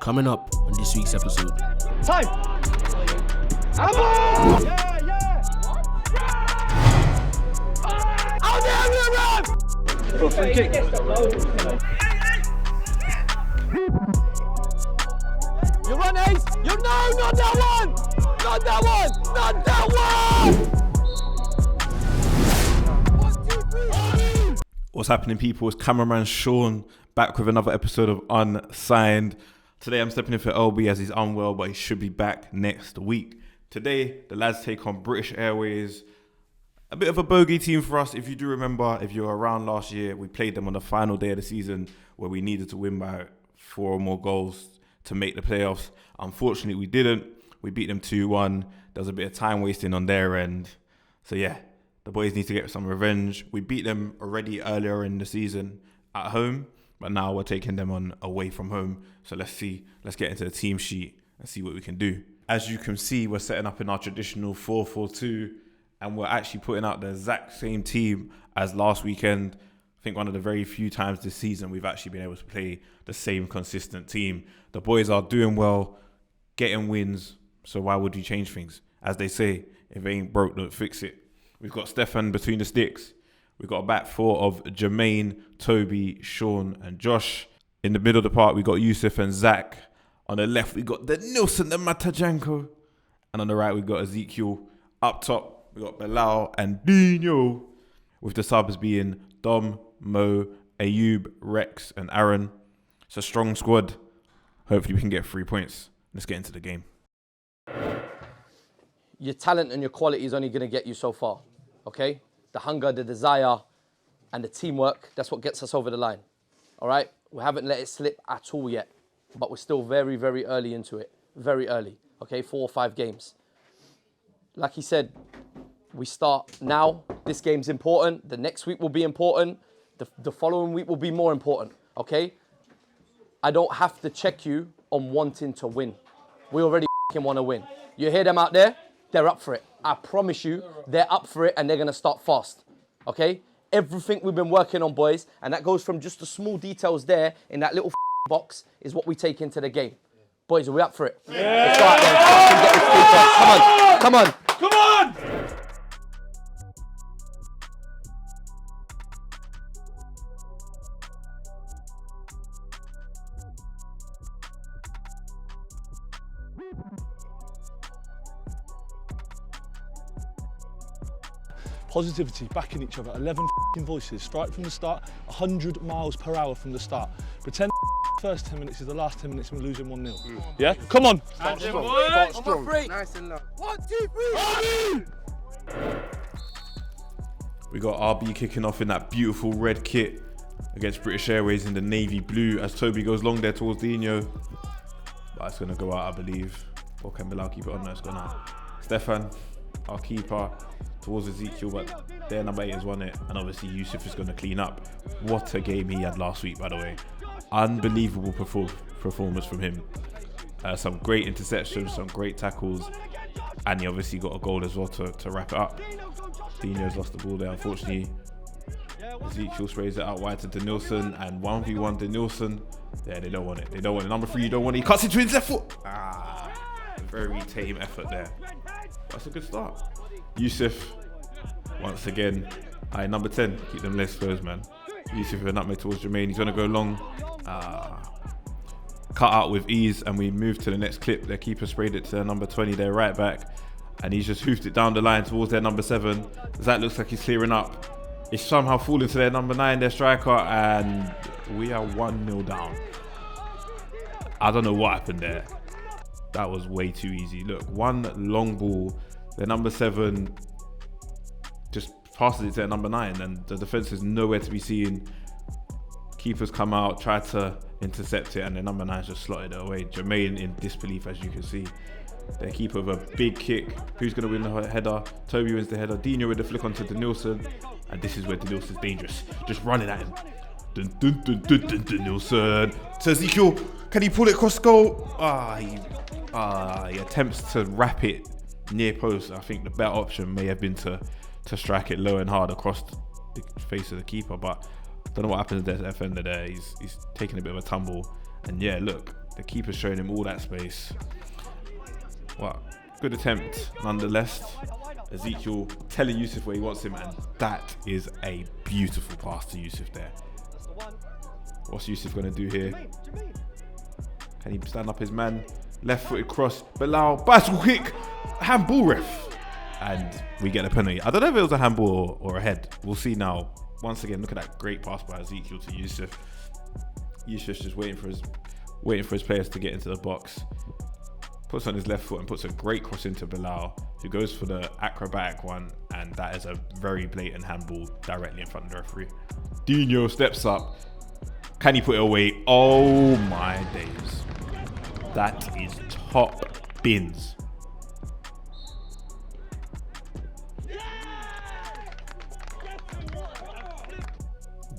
Coming up on this week's episode. Time! Yeah! Out there, we run! For a free kick. You run, Ace! You no, not that one! Not that one! Not that one! What's happening, people? It's cameraman Sean back with another episode of Unsigned. Today I'm stepping in for LB as he's unwell, but he should be back next week. Today, the lads take on British Airways. A bit of a bogey team for us. If you do remember, if you were around last year, we played them on the final day of the season where we needed to win by 4 or more goals to make the playoffs. Unfortunately, we didn't. We beat them 2-1. There was a bit of time wasting on their end. So yeah, the boys need to get some revenge. We beat them already earlier in the season at home, but now we're taking them on away from home. So let's get into the team sheet and see what we can do. As you can see, we're setting up in our traditional 4-4-2, and we're actually putting out the exact same team as last weekend. I think one of the very few times this season we've actually been able to play the same consistent team. The boys are doing well, getting wins, so why would you change things? As they say, if it ain't broke, don't fix it. We've got Stefan between the sticks. We've got a back four of Jermaine, Toby, Sean and Josh. In the middle of the park, we got Yusuf and Zach. On the left, we got the Nilsson, the Matajanko. And on the right, we got Ezekiel. Up top, we got Bilal and Dino. With the subs being Dom, Mo, Ayub, Rex and Aaron. It's a strong squad. Hopefully we can get 3 points. Let's get into the game. Your talent and your quality is only going to get you so far, okay? The hunger, the desire, and the teamwork, that's what gets us over the line, all right? We haven't let it slip at all yet, but we're still very, very early into it, very early, okay? 4 or 5 games. Like he said, we start now. This game's important. The next week will be important. The following week will be more important, okay? I don't have to check you on wanting to win. We already want to win. You hear them out there? They're up for it. I promise you, they're up for it and they're going to start fast, okay? Everything we've been working on, boys, and that goes from just the small details there in that little box, is what we take into the game. Boys, are we up for it? Yeah. Let's go out there and get this 3 points. Come on. Come on! Positivity, backing each other, 11 voices, strike from the start, 100 miles per hour from the start. Pretend first 10 minutes is the last 10 minutes and we're losing 1-0. Yeah? Come on! Start strong. Nice and low. 1, 2, 3. We got RB kicking off in that beautiful red kit against British Airways in the navy blue as Toby goes long there towards Dino. But it's going to go out, I believe. Or can Bilal keep it on? No, it's gone out. Stefan, our keeper, towards Ezekiel, but their number 8 has won it. And obviously Yusuf is going to clean up. What a game he had last week, by the way. Unbelievable performance from him. Some great interceptions, some great tackles. And he obviously got a goal as well to wrap it up. Dino's lost the ball there, unfortunately. Ezekiel sprays it out wide to Denilson, and 1v1 Denilson. Yeah, they don't want it. They don't want it. Number 3, you don't want it. He cuts into his left foot. Very tame effort there. That's a good start. Yusuf, once again. Number 10. Keep them less close, man. Yusuf with a nutmeg towards Jermaine. He's going to go long. Cut out with ease, and we move to the next clip. Their keeper sprayed it to number 20, their right back. And he's just hoofed it down the line towards their number 7. That looks like he's clearing up. It's somehow falling to their number 9, their striker, and we are 1-0 down. I don't know what happened there. That was way too easy. Look, one long ball. Their number 7 just passes it to their number 9, and the defense is nowhere to be seen. Keepers come out, try to intercept it, and their number 9 just slotted it away. Jermaine in disbelief, as you can see. Their keeper with a big kick. Who's going to win the header? Toby wins the header. Dino with the flick onto Denilson. And this is where Denilson's dangerous. Just running at him. Denilson. To Ezekiel. Can he pull it across goal? He attempts to wrap it near post. I think the better option may have been to strike it low and hard across the face of the keeper. But I don't know what happens to the defender there. He's taking a bit of a tumble. And yeah, look, The keeper's showing him all that space. What? Good attempt, nonetheless. Ezekiel telling Yusuf where he wants him, and that is a beautiful pass to Yusuf there. What's Yusuf going to do here? Can he stand up his man? Left-footed cross. Bilal, bicycle kick. Handball ref. And we get a penalty. I don't know if it was a handball or a head. We'll see now. Once again, look at that great pass by Ezekiel to Yusuf. Yusuf's just waiting for his players to get into the box. Puts on his left foot and puts a great cross into Bilal, who goes for the acrobatic one, and that is a very blatant handball directly in front of the referee. Dino steps up. Can he put it away? Oh my days. That is top bins.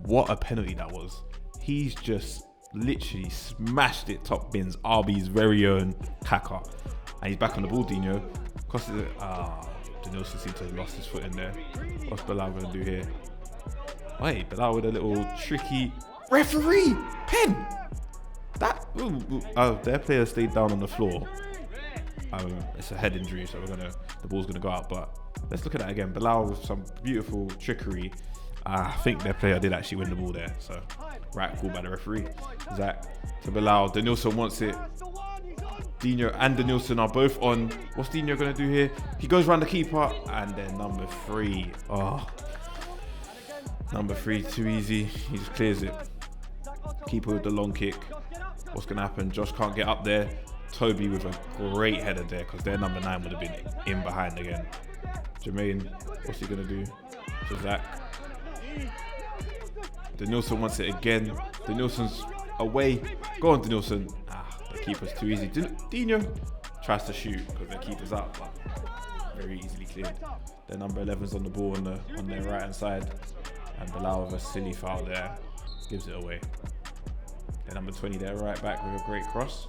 What a penalty that was. He's just literally smashed it top bins. RB's very own Kaka. And he's back on the ball, Dino. Danielson seems to have lost his foot in there. What's Bilal going to do here? Wait, Bilal with a little tricky referee pen. That their player stayed down on the floor. It's a head injury, so the ball's gonna go out. But let's look at that again. Bilal with some beautiful trickery. I think their player did actually win the ball there. So right call by the referee. Zach to Bilal. Danielson wants it. Dino and Danielson are both on. What's Dino gonna do here? He goes around the keeper, and then number 3. Oh, number 3 too easy. He just clears it. Keeper with the long kick. What's going to happen? Josh can't get up there. Toby with a great header there, because their number 9 would have been in behind again. Jermaine, what's he going to do? To Zach. Danielson wants it again. Danielson's away. Go on, Danielson. The keeper's too easy. Dino tries to shoot because the keeper's up, but very easily cleared. Their number 11's on the ball on their right hand side, and Bilal with a silly foul there gives it away. Their number 20 there, right back with a great cross.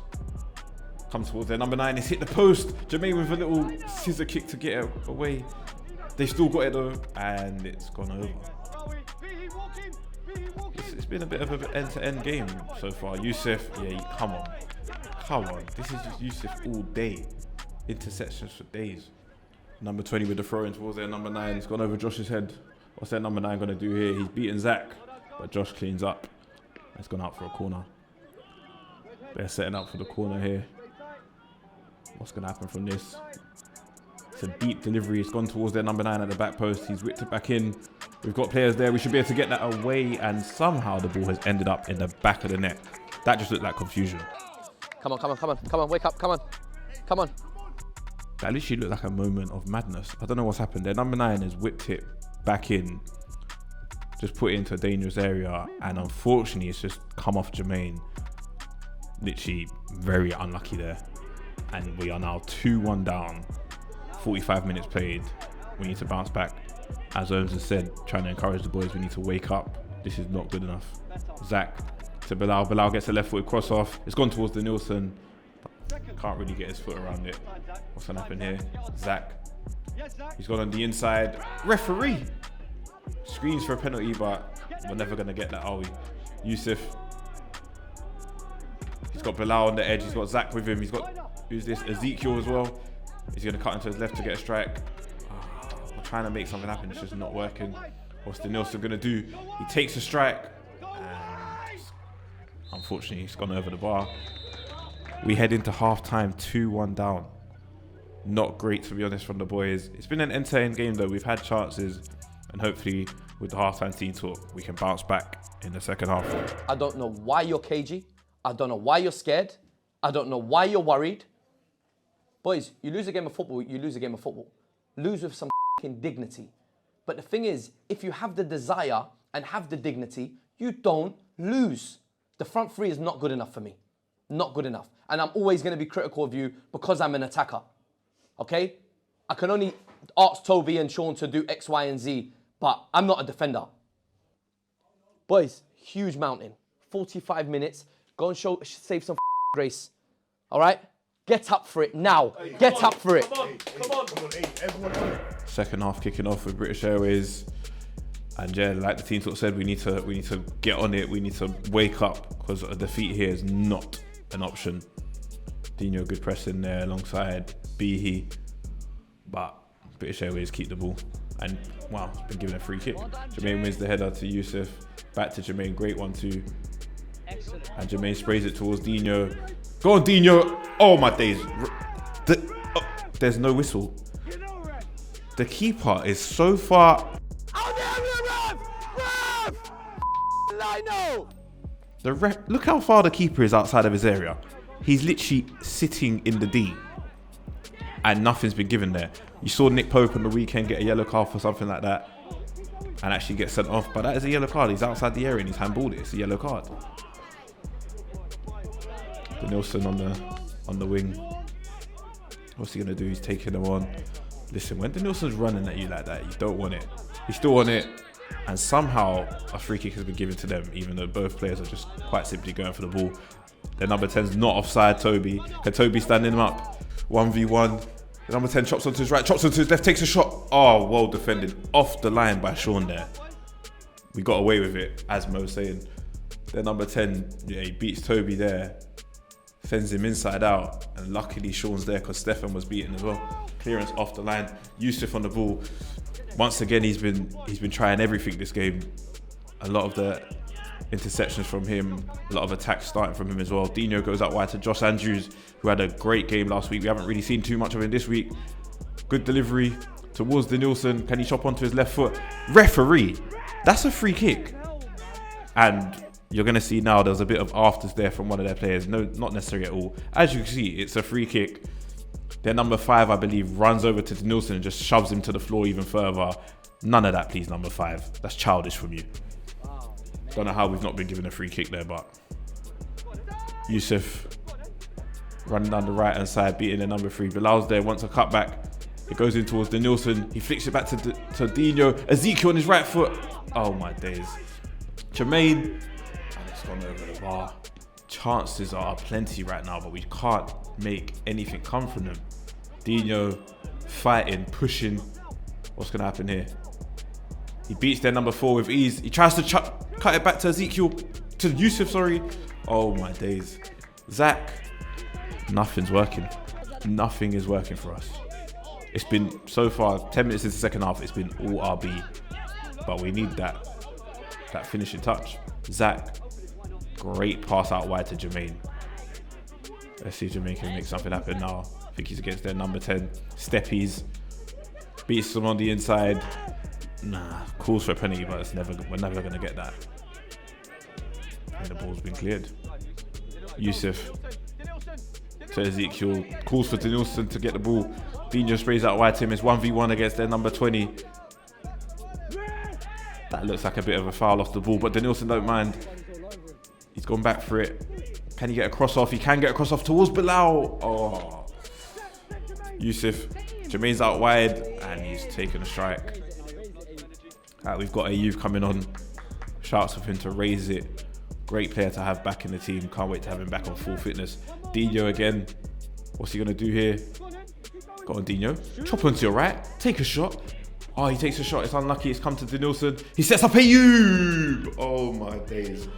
Comes towards their number 9, it's hit the post. Jermaine with a little scissor kick to get it away. They still got it though, and it's gone over. It's been a bit of an end-to-end game so far. Yusuf, come on. This is just Yusuf all day. Interceptions for days. Number 20 with the throw-in towards their number 9. It's gone over Josh's head. What's their number 9 going to do here? He's beaten Zach, but Josh cleans up. It's gone out for a corner. They're setting up for the corner here. What's going to happen from this? It's a deep delivery. It's gone towards their number 9 at the back post. He's whipped it back in. We've got players there. We should be able to get that away, and somehow the ball has ended up in the back of the net. That just looked like confusion. Come on, wake up, come on. That literally looked like a moment of madness. I don't know what's happened. Their number 9 has whipped it back in. Just put it into a dangerous area, and unfortunately it's just come off Jermaine. Literally very unlucky there. And we are now 2-1 down. 45 minutes played. We need to bounce back. As Ohms has said, trying to encourage the boys, we need to wake up. This is not good enough. Zach to Bilal. Bilal gets a left-footed cross off. It's gone towards Danielson. Can't really get his foot around it. What's gonna happen here? Zach. He's gone on the inside. Referee screams for a penalty, but we're never gonna get that, are we? Yusuf. He's got Bilal on the edge. He's got Zach with him. He's got, who's this? Ezekiel as well. He's gonna cut into his left to get a strike. We're trying to make something happen. It's just not working. What's Danielson gonna do? He takes a strike. And unfortunately, he's gone over the bar. We head into half-time 2-1 down. Not great, to be honest, from the boys. It's been an entertaining game, though. We've had chances, and hopefully with the half-time team talk, we can bounce back in the second half. I don't know why you're cagey. I don't know why you're scared. I don't know why you're worried. Boys, you lose a game of football, you lose a game of football. Lose with some dignity. But the thing is, if you have the desire and have the dignity, you don't lose. The front three is not good enough for me. Not good enough. And I'm always going to be critical of you because I'm an attacker. Okay? I can only ask Toby and Sean to do X, Y, and Z, but I'm not a defender. Boys, huge mountain. 45 minutes. Go and save some grace. All right? Get up for it now. Get up for it. Come on, everyone on it. Second half kicking off with British Airways. And yeah, like the team talk said, we need to get on it. We need to wake up, because a defeat here is not an option. Dino, good press in there alongside Behe. But British Airways keep the ball. And wow, it's been given a free kick. Jermaine wins the header to Yusuf. Back to Jermaine, great 1-2. And Jermaine sprays it towards Dino. Go on, Dino. Oh my days. There's no whistle. The keeper is so far. The ref, look how far the keeper is outside of his area. He's literally sitting in the D. And nothing's been given there. You saw Nick Pope on the weekend get a yellow card for something like that. And actually get sent off. But that is a yellow card. He's outside the area and he's handballed it. It's a yellow card. Nilsson on the wing. What's he gonna do? He's taking them on. Listen, when Nilsson's running at you like that, you don't want it. You still want it. And somehow a free kick has been given to them, even though both players are just quite simply going for the ball. Their number 10's not offside, Toby. Can Toby stand him up? 1v1. The number 10 chops onto his right, chops onto his left, takes a shot. Oh, well defended. Off the line by Sean there. We got away with it, as Mo's saying. Their number 10, yeah, he beats Toby there. Sends him inside out. And luckily Sean's there because Stefan was beaten as well. Clearance off the line. Yusuf on the ball. Once again, he's been trying everything this game. A lot of the interceptions from him, a lot of attacks starting from him as well. Dino goes out wide to Josh Andrews, who had a great game last week. We haven't really seen too much of him this week. Good delivery towards Danielson. Can he chop onto his left foot? Referee, that's a free kick. And you're going to see now there's a bit of afters there from one of their players. No, not necessarily at all. As you can see, it's a free kick. Their number 5, I believe, runs over to Danielson and just shoves him to the floor even further. None of that, please, number 5. That's childish from you. Don't know how we've not been given a free kick there, but Yusuf running down the right-hand side, beating the number 3. Bilal's there, wants a cutback. It goes in towards Danielson. He flicks it back to Dino. Ezekiel on his right foot. Oh, my days. Jermaine. And it's gone over the bar. Chances are plenty right now, but we can't make anything come from them. Dino fighting, pushing. What's going to happen here? He beats their number 4 with ease. He tries to cut it back to Ezekiel, to Yusuf, sorry. Oh my days. Zach, nothing's working. Nothing is working for us. It's been, so far, 10 minutes into the second half, it's been all RB. But we need that finishing touch. Zach, great pass out wide to Jermaine. Let's see if Jermaine can make something happen now. I think he's against their number 10. Steppies. Beats them on the inside. Nah, calls for a penalty, but we're never going to get that. And the ball's been cleared. Yusuf to Ezekiel. Calls for Danielson to get the ball. Dino sprays out wide to him. It's 1v1 against their number 20. That looks like a bit of a foul off the ball, but Danielson don't mind. He's gone back for it. Can he get a cross off? He can get a cross off towards Bilal. Oh. Yusuf. Jermaine's out wide and he's taken a strike. We've got Ayub coming on. Shouts of him to raise it. Great player to have back in the team. Can't wait to have him back on full fitness. Dino again. What's he going to do here? Got on Dino. Chop onto your right. Take a shot. Oh, he takes a shot. It's unlucky. It's come to Danielson. He sets up Ayub. Oh my days.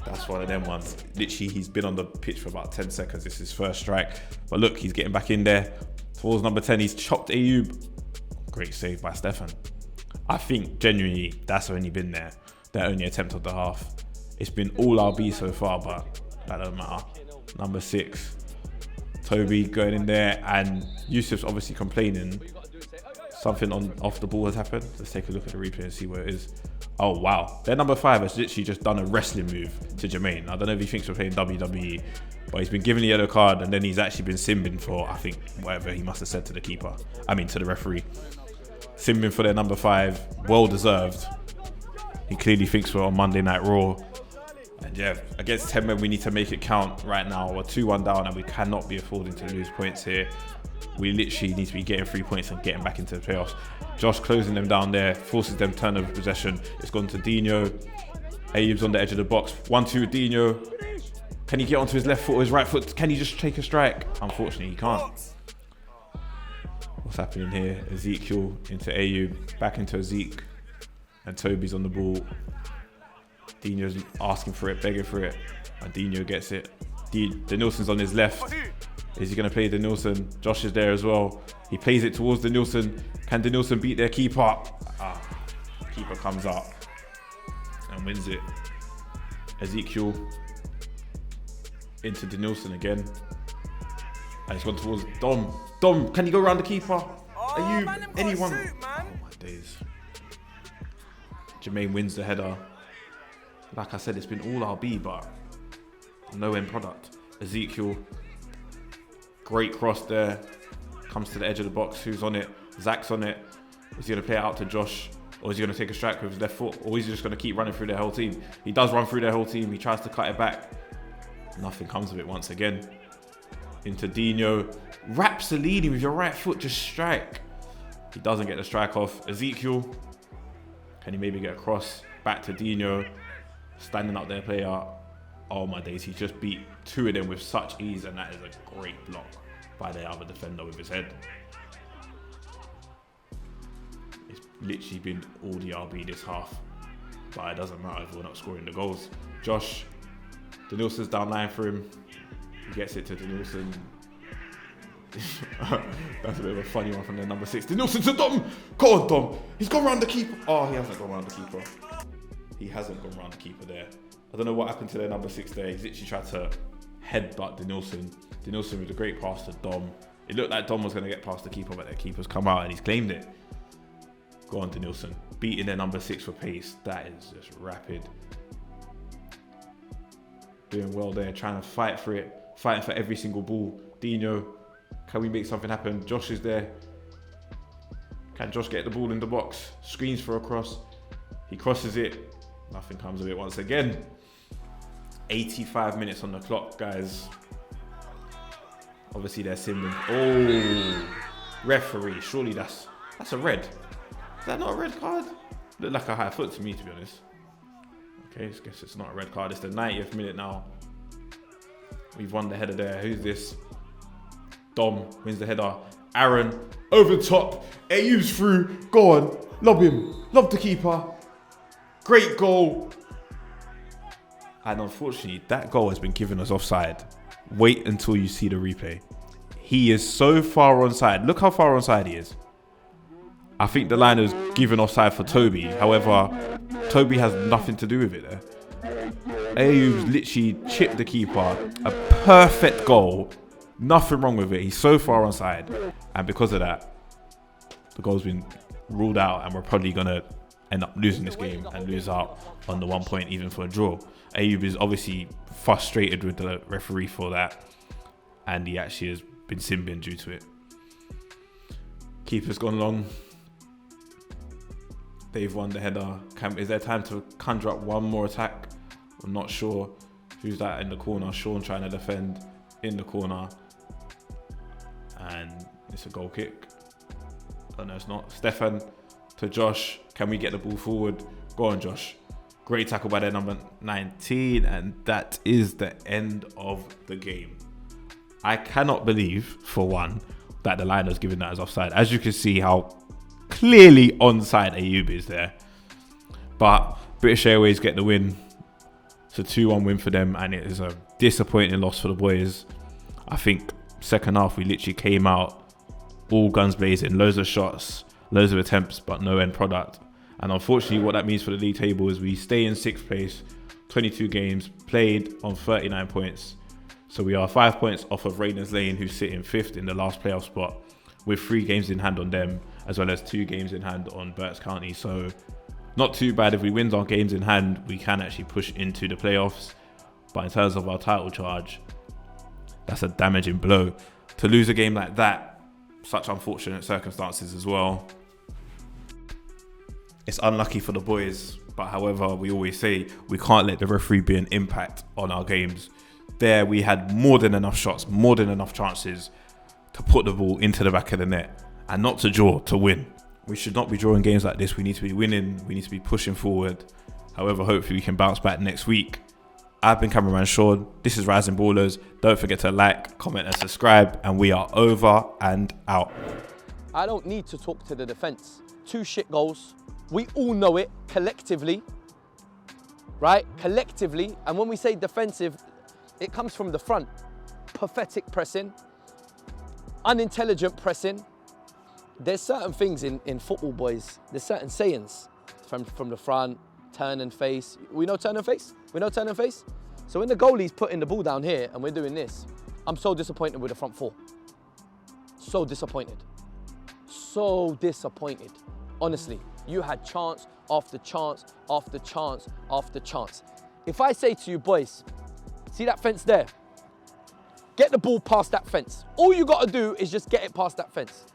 That's one of them ones. Literally, he's been on the pitch for about 10 seconds. This is his first strike. But look, he's getting back in there. Towards number 10, he's chopped Ayub. Great save by Stefan. I think, genuinely, that's only been their only attempt of the half. It's been all RB so far, but that don't matter. Number 6. Toby going in there, and Yusuf's obviously complaining. Something off the ball has happened. Let's take a look at the replay and see where it is. Oh, wow. Their number 5 has literally just done a wrestling move to Jermaine. I don't know if he thinks we're playing WWE, but he's been given a yellow card and then he's actually been simbing for, I think, whatever he must have said to the keeper. I mean, to the referee. Simbing for their number 5. Well deserved. He clearly thinks we're on Monday Night Raw. And yeah, against 10 men, we need to make it count right now. We're 2-1 down and we cannot be affording to lose points here. We literally need to be getting 3 points and getting back into the playoffs. Josh closing them down there, forces them turnover possession. It's gone to Dino. Ayub's on the edge of the box. 1-2 with Dino. Can he get onto his left foot or his right foot? Can he just take a strike? Unfortunately, he can't. What's happening here? Ezekiel into Ayub. Back into Ezek. And Toby's on the ball. Dino's asking for it, begging for it. And Dino gets it. Denilson's on his left. Is he going to play Denilson? Josh is there as well. He plays it towards Denilson. Can Denilson beat their keeper? Keeper comes out and wins it. Ezekiel into Denilson again. And it's gone towards Dom. Dom, can you go around the keeper? Are you anyone? Oh my days. Jermaine wins the header. Like I said, it's been all RB, but no end product. Ezekiel, great cross there. Comes to the edge of the box. Who's on it? Zach's on it. Is he going to play it out to Josh? Or is he going to take a strike with his left foot? Or is he just going to keep running through their whole team? He does run through their whole team. He tries to cut it back. Nothing comes of it once again. Into Dino. Wraps the leading with your right foot. Just strike. He doesn't get the strike off. Ezekiel. Can he maybe get a cross? Back to Dino. Standing up there, player. Oh my days. He just beat two of them with such ease. And that is a great block by the other defender with his head. It's literally been all the RB this half. But it doesn't matter if we're not scoring the goals. Josh. Denilson's down line for him. He gets it to Denilson. That's a bit of a funny one from the number 6. Denilson to Dom. Go on, Dom. He's gone round the keeper. Oh, he hasn't gone round the keeper. He hasn't gone round the keeper there. I don't know what happened to their number 6 there. He's literally tried to headbutt Denilson. Denilson with a great pass to Dom. It looked like Dom was going to get past the keeper, but the keeper's come out and he's claimed it. Go on, Denilson. Beating their number 6 for pace. That is just rapid. Doing well there, trying to fight for it, fighting for every single ball. Dino, can we make something happen? Josh is there. Can Josh get the ball in the box? Screens for a cross. He crosses it. Nothing comes of it once again. 85 minutes on the clock, guys. Obviously, they're Simban. Oh, referee. Surely that's a red. Is that not a red card? Looked like a high foot to me, to be honest. Okay, I guess it's not a red card. It's the 90th minute now. We've won the header there. Who's this? Dom wins the header. Aaron over the top. Ayub's through. Go on. Lob him. Lob the keeper. Great goal. And unfortunately, that goal has been given us offside. Wait until you see the replay. He is so far onside. Look how far onside he is. I think the line was given offside for Toby. However, Toby has nothing to do with it there. Ayub's literally chipped the keeper. A perfect goal. Nothing wrong with it. He's so far onside. And because of that, the goal's been ruled out and we're probably going to end up losing this game and lose out on the 1 point even for a draw. Ayub is obviously frustrated with the referee for that. And he actually has been sin-bin due to it. Keeper's gone long. They've won the header. Is there time to conjure up one more attack? I'm not sure. Who's that in the corner? Sean trying to defend in the corner. And it's a goal kick. Oh no, it's not. Stefan to Josh. Can we get the ball forward? Go on, Josh. Great tackle by their number 19. And that is the end of the game. I cannot believe, for one, that the line has given that as offside. As you can see how clearly onside Ayub is there. But British Airways get the win. It's a 2-1 win for them and it is a disappointing loss for the boys. I think second half we literally came out all guns blazing, loads of shots, loads of attempts, but no end product. And unfortunately what that means for the league table is we stay in 6th place, 22 games played on 39 points. So we are 5 points off of Raiders Lane, who sit in 5th in the last playoff spot, with 3 games in hand on them, as well as 2 games in hand on Berks County. So not too bad. If we win our games in hand, we can actually push into the playoffs. But in terms of our title charge, that's a damaging blow. To lose a game like that, such unfortunate circumstances as well. It's unlucky for the boys, but however, we always say we can't let the referee be an impact on our games. There, we had more than enough shots, more than enough chances to put the ball into the back of the net and not to draw, to win. We should not be drawing games like this. We need to be winning. We need to be pushing forward. However, hopefully we can bounce back next week. I've been cameraman Sean. This is Rising Ballers. Don't forget to like, comment and subscribe. And we are over and out. I don't need to talk to the defence. 2 shit goals. We all know it collectively, right? Collectively. And when we say defensive, It comes from the front. Pathetic pressing, unintelligent pressing. There's certain things in football, boys. There's certain sayings from the front, turn and face. We know turn and face? We know turn and face? So when the goalie's putting the ball down here and we're doing this, I'm so disappointed with the front four. So disappointed. So disappointed. Honestly, you had chance after chance after chance after chance. If I say to you, boys, see that fence there? Get the ball past that fence. All you got to do is just get it past that fence.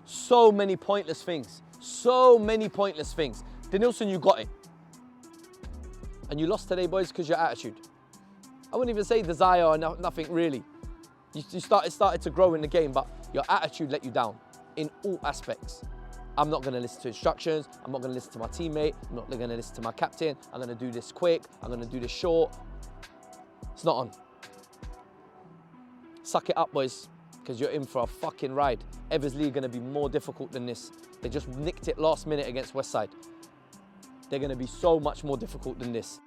So many pointless things. So many pointless things. Denilson, you got it. And you lost today, boys, because your attitude. I wouldn't even say desire or nothing really. You started to grow in the game, but your attitude let you down in all aspects. I'm not going to listen to instructions. I'm not going to listen to my teammate. I'm not going to listen to my captain. I'm going to do this quick. I'm going to do this short. It's not on. Suck it up, boys, because you're in for a fucking ride. Eversley are going to be more difficult than this. They just nicked it last minute against Westside. They're going to be so much more difficult than this.